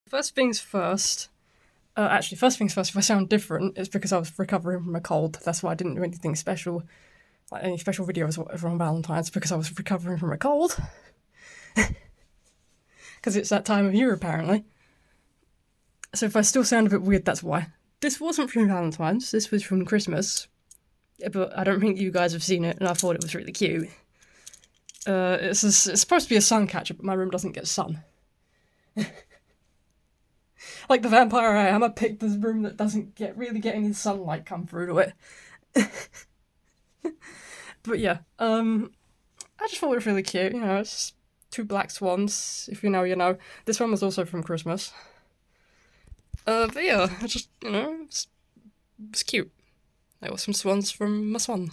First things first. First things first, if I sound different, it's because I was recovering from a cold. That's why I didn't do anything special, like any special videos or whatever on Valentines, because I was recovering from a cold. Because it's that time of year, apparently. So if I still sound a bit weird, that's why. This wasn't from Valentine's, this was from Christmas. But I don't think you guys have seen it, and I thought it was really cute. It's supposed to be a sun catcher, but my room doesn't get sun. Like the vampire I am, I picked this room that doesn't really get any sunlight come through to it. But yeah, I just thought it was really cute. You know, it's two black swans. If you know, you know. This one was also from Christmas. But yeah, I just, you know, it's cute. There were some swans from my swan.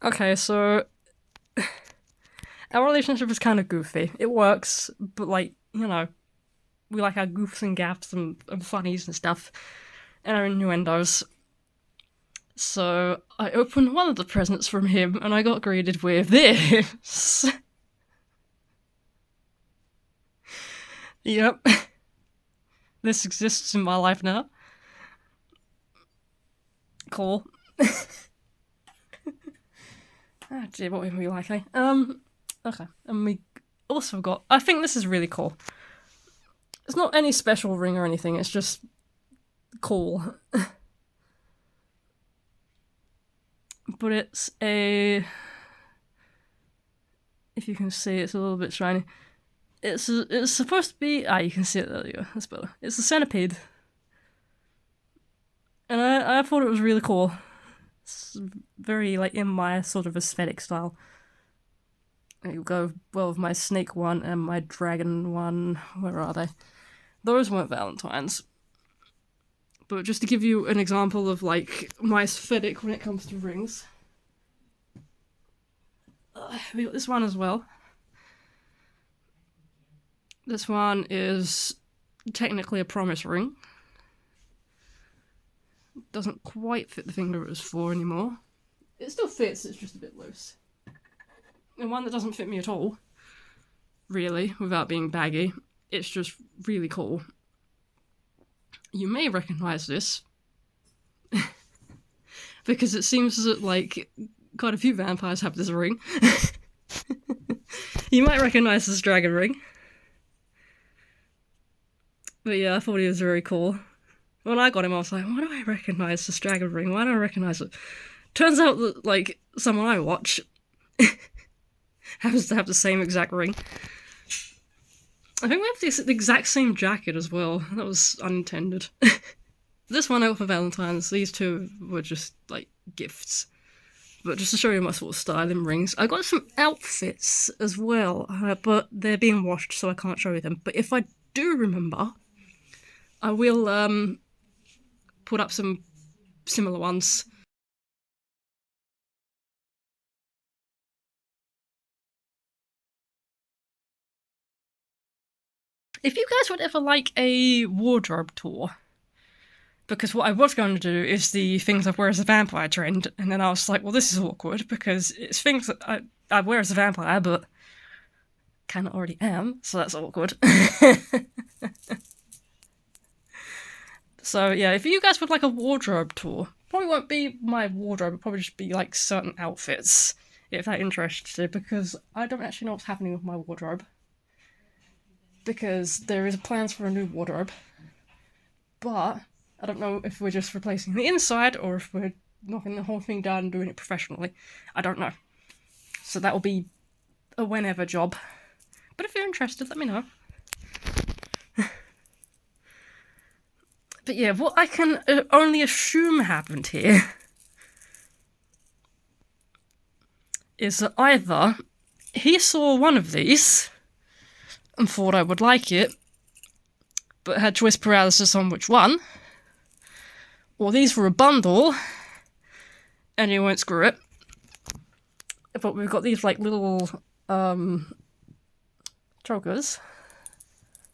Okay, so our relationship is kind of goofy. It works, but like, you know, we like our goofs and gaffs and funnies and stuff, and our innuendos. So I opened one of the presents from him, and I got greeted with this. Yep. This exists in my life now. Cool. Oh dear, what were we like, eh? Okay. And we also got, I think this is really cool. It's not any special ring or anything, it's just cool. But it's a, if you can see, it's a little bit shiny. It's supposed to be, you can see it, there you go, that's better. It's a centipede. And I thought it was really cool. It's very, like, in my sort of aesthetic style. It'll go well with my snake one and my dragon one. Where are they? Those weren't Valentines. But just to give you an example of, like, my aesthetic when it comes to rings. We got this one as well. This one is technically a promise ring. Doesn't quite fit the finger it was for anymore. It still fits, it's just a bit loose. And one that doesn't fit me at all, really, without being baggy. It's just really cool. You may recognise this, because it seems that, like, quite a few vampires have this ring. You might recognise this dragon ring. But yeah, I thought he was very cool. When I got him, I was like, why do I recognise this dragon ring? Why do I recognise it? Turns out that, like, someone I watch happens to have the same exact ring. I think we have the exact same jacket as well. That was unintended. This one out for Valentine's. These two were just, like, gifts. But just to show you my sort of style in rings, I got some outfits as well, but they're being washed, so I can't show you them. But if I do remember, I will put up some similar ones. If you guys would ever like a wardrobe tour, because what I was going to do is the things I wear as a vampire trend, and then I was like, well, this is awkward, because it's things that I wear as a vampire, but kind of already am, so that's awkward. So yeah, if you guys would like a wardrobe tour, probably won't be my wardrobe, it'll probably just be like certain outfits, if that interests you, because I don't actually know what's happening with my wardrobe. Because there is plans for a new wardrobe, but I don't know if we're just replacing the inside or if we're knocking the whole thing down and doing it professionally. I don't know. So that will be a whenever job. But if you're interested, let me know. But yeah, what I can only assume happened here is that either he saw one of these and thought I would like it, but had choice paralysis on which one, or these were a bundle, and he won't screw it. But we've got these, like, little, chokers,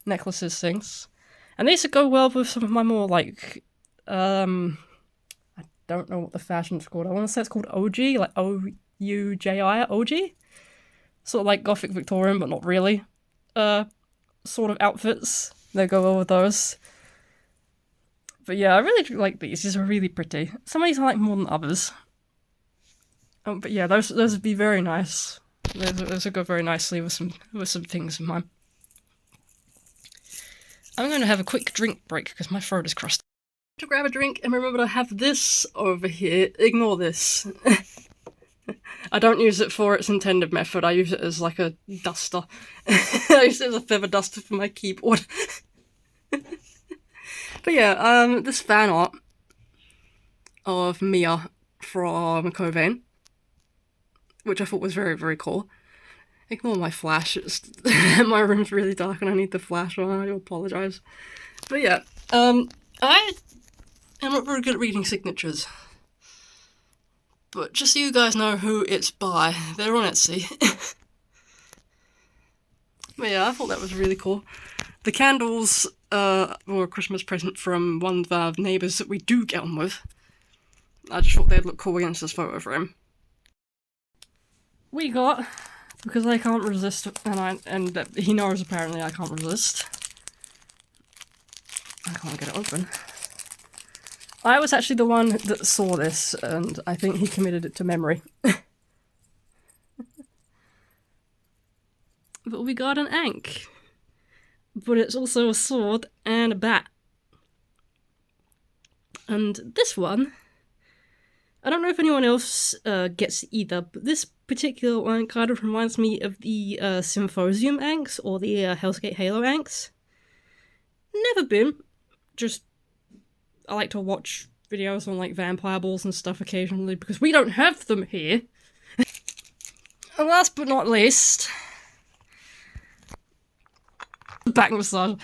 necklaces things, and these would go well with some of my more, like, I don't know what the fashion's called, I want to say it's called OG, like OUJI, OG? Sort of like Gothic Victorian, but not really. sort of outfits that go well with those. But yeah, I really do like these. These are really pretty. Some of these I like more than others. But yeah, those would be very nice. Those would go very nicely with some things in mind. I'm going to have a quick drink break because my throat is crusty. To grab a drink, and remember to have this over here. Ignore this. I don't use it for its intended method. I use it as like a duster. I use it as a feather duster for my keyboard. But yeah, this fan art of Mia from Covain, which I thought was very, very cool. Ignore my flash. My room's really dark and I need the flash on. I do apologise. But yeah, I am not very good at reading signatures. But just so you guys know who it's by, they're on Etsy. But yeah, I thought that was really cool. The candles were a Christmas present from one of our neighbours that we do get on with. I just thought they'd look cool against this photo frame. We got, because I can't resist, and he knows apparently I can't resist. I can't get it open. I was actually the one that saw this, and I think he committed it to memory. But we got an ankh. But it's also a sword and a bat. And this one, I don't know if anyone else gets either, but this particular one kind of reminds me of the Symphosium ankhs, or the Hell's Gate Halo ankhs. Never been. Just, I like to watch videos on like vampire balls and stuff occasionally, because we don't have them here. And last but not least, back massage,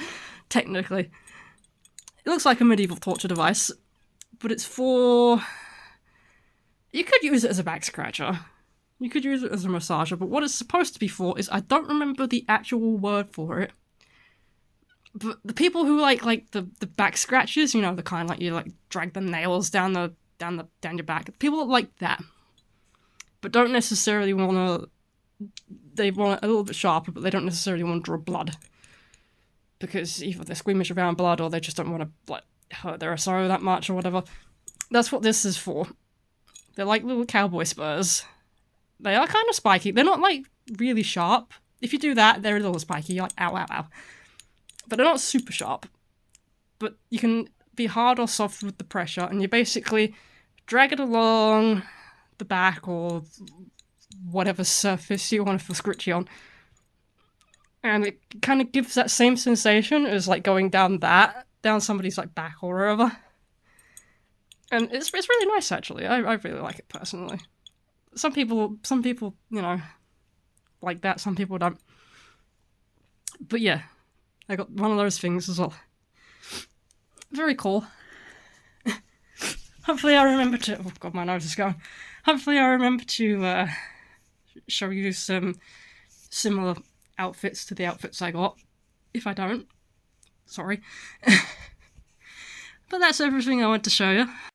technically. It looks like a medieval torture device, but it's for... You could use it as a back scratcher. You could use it as a massager, but what it's supposed to be for is, I don't remember the actual word for it, but the people who like the back scratches, you know, the kind like you like drag the nails down your back, people that like that, but don't necessarily want to... They want it a little bit sharper, but they don't necessarily want to draw blood. Because either they're squeamish around blood or they just don't want to like hurt their SO that much or whatever. That's what this is for. They're like little cowboy spurs. They are kind of spiky. They're not like really sharp. If you do that, they're a little spiky. You're like, ow, ow, ow. But they're not super sharp. But you can be hard or soft with the pressure, and you basically drag it along the back or whatever surface you want to feel scritchy on. And it kind of gives that same sensation as like going down somebody's like back or wherever. And it's really nice actually. I really like it personally. Some people, you know, like that, some people don't. But yeah, I got one of those things as well. Very cool. Hopefully I remember to... Oh god, my nose is going. Hopefully I remember to show you some similar outfits to the outfits I got. If I don't, sorry. But that's everything I want to show you.